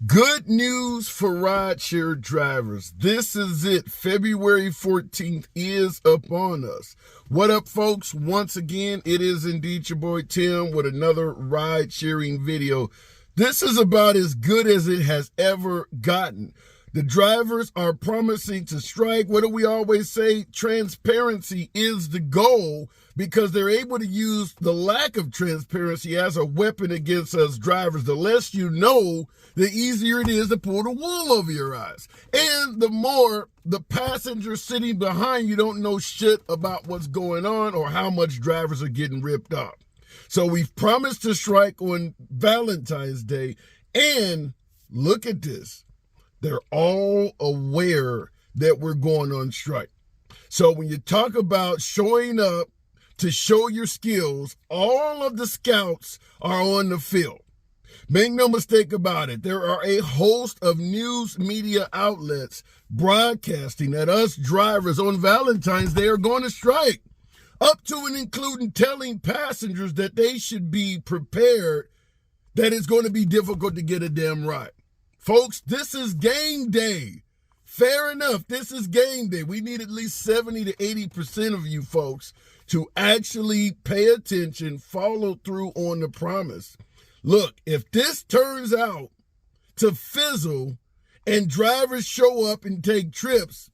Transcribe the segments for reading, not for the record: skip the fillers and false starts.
Good news for rideshare drivers. This is it. February 14th is upon us. What up, folks? Once again, it is indeed your boy Tim with another ride sharing video. This is about as good as it has ever gotten. The drivers are promising to strike. What do we always say? Transparency is the goal, because they're able to use the lack of transparency as a weapon against us drivers. The less you know, the easier it is to pull the wool over your eyes. And the more the passengers sitting behind you don't know shit about what's going on or how much drivers are getting ripped off. So we've promised to strike on Valentine's Day, and look at this. They're all aware that we're going on strike. So when you talk about showing up to show your skills, all of the scouts are on the field. Make no mistake about it. There are a host of news media outlets broadcasting that us drivers on Valentine's Day are going to strike, up to and including telling passengers that they should be prepared, that it's going to be difficult to get a damn ride. Folks, this is game day. Fair enough, this is game day. We need at least 70 to 80% of you folks to actually pay attention, follow through on the promise. Look, if this turns out to fizzle and drivers show up and take trips,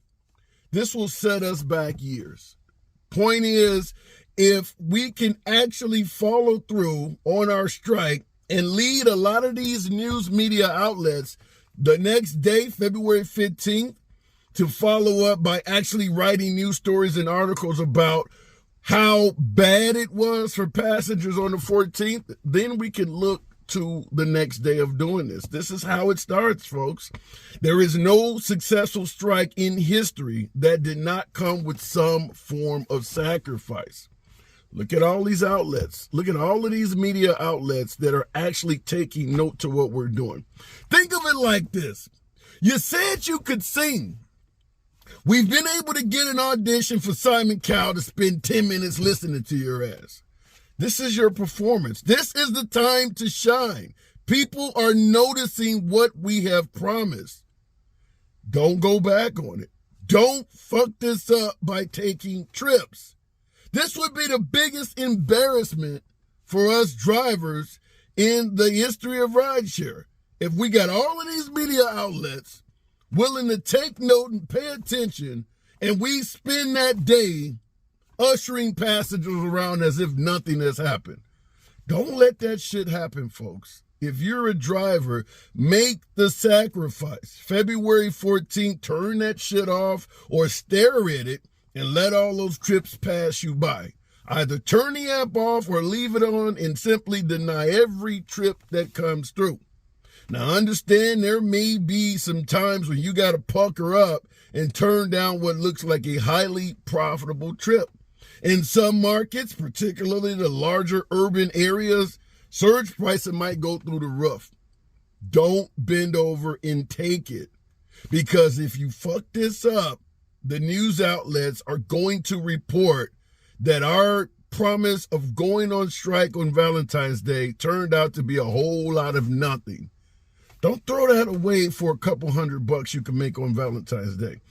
this will set us back years. Point is, if we can actually follow through on our strike and lead a lot of these news media outlets the next day, February 15th, to follow up by actually writing news stories and articles about how bad it was for passengers on the 14th, then we can look to the next day of doing this. This is how it starts, folks. There is no successful strike in history that did not come with some form of sacrifice. Look at all these outlets. Look at all of these media outlets that are actually taking note to what we're doing. Think of it like this. You said you could sing. We've been able to get an audition for Simon Cowell to spend 10 minutes listening to your ass. This is your performance. This is the time to shine. People are noticing what we have promised. Don't go back on it. Don't fuck this up by taking trips. This would be the biggest embarrassment for us drivers in the history of rideshare. If we got all of these media outlets willing to take note and pay attention, and we spend that day ushering passengers around as if nothing has happened. Don't let that shit happen, folks. If you're a driver, make the sacrifice. February 14th, turn that shit off or stare at it and let all those trips pass you by. Either turn the app off or leave it on and simply deny every trip that comes through. Now, understand there may be some times when you got to pucker up and turn down what looks like a highly profitable trip. In some markets, particularly the larger urban areas, surge pricing might go through the roof. Don't bend over and take it, because if you fuck this up, the news outlets are going to report that our promise of going on strike on Valentine's Day turned out to be a whole lot of nothing. Don't throw that away for a couple $100 you can make on Valentine's Day.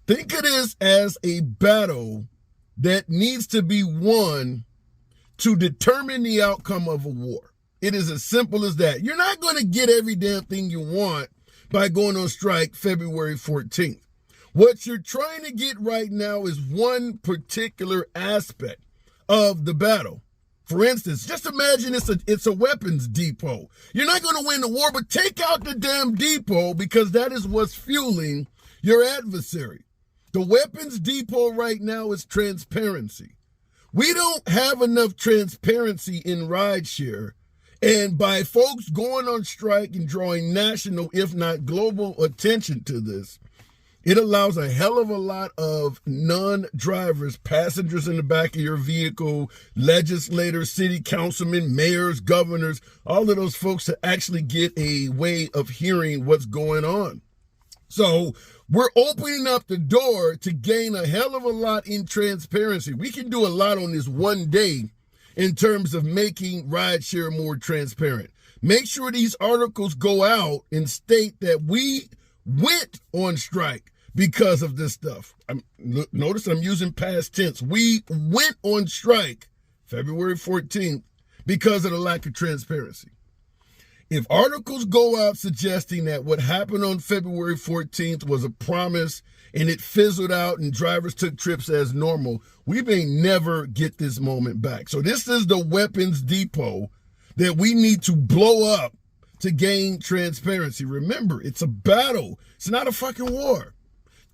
Think of this as a battle that needs to be won to determine the outcome of a war. It is as simple as that. You're not going to get every damn thing you want by going on strike February 14th. What you're trying to get right now is one particular aspect of the battle. For instance, just imagine it's a weapons depot. You're not going to win the war, but take out the damn depot, because that is what's fueling your adversary. The weapons depot right now is transparency. We don't have enough transparency in rideshare, and by folks going on strike and drawing national, if not global, attention to this, it allows a hell of a lot of non-drivers, passengers in the back of your vehicle, legislators, city councilmen, mayors, governors, all of those folks to actually get a way of hearing what's going on. So we're opening up the door to gain a hell of a lot in transparency. We can do a lot on this one day in terms of making rideshare more transparent. Make sure these articles go out and state that we went on strike because of this stuff. Notice I'm using past tense. We went on strike February 14th because of the lack of transparency. If articles go out suggesting that what happened on February 14th was a promise and it fizzled out and drivers took trips as normal, we may never get this moment back. So this is the weapons depot that we need to blow up to gain transparency. Remember, it's a battle. It's not a fucking war.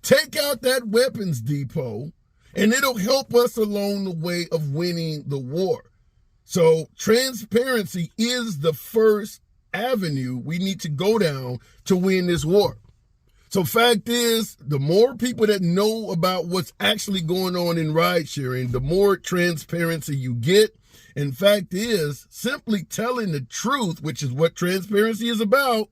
Take out that weapons depot and it'll help us along the way of winning the war. So transparency is the first avenue we need to go down to win this war. So fact is, the more people that know about what's actually going on in ride sharing, the more transparency you get. And fact is, simply telling the truth, which is what transparency is about,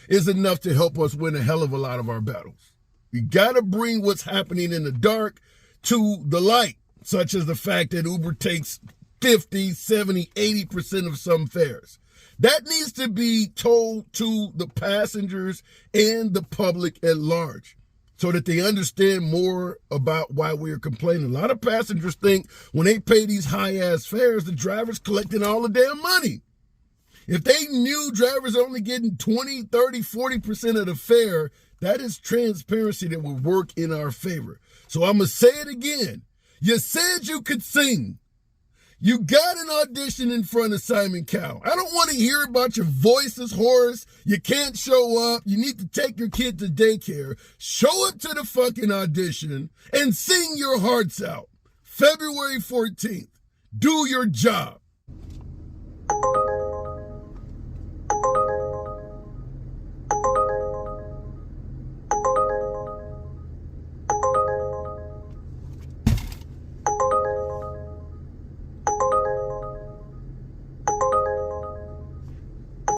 is enough to help us win a hell of a lot of our battles. You gotta bring what's happening in the dark to the light, such as the fact that Uber takes 50, 70, 80% of some fares. That needs to be told to the passengers and the public at large so that they understand more about why we're complaining. A lot of passengers think when they pay these high-ass fares, the driver's collecting all the damn money. If they knew drivers are only getting 20, 30, 40% of the fare, that is transparency that would work in our favor. So I'm going to say it again. You said you could sing. You got an audition in front of Simon Cowell. I don't want to hear about your voice is hoarse. You can't show up. You need to take your kid to daycare. Show up to the fucking audition and sing your hearts out. February 14th. Do your job.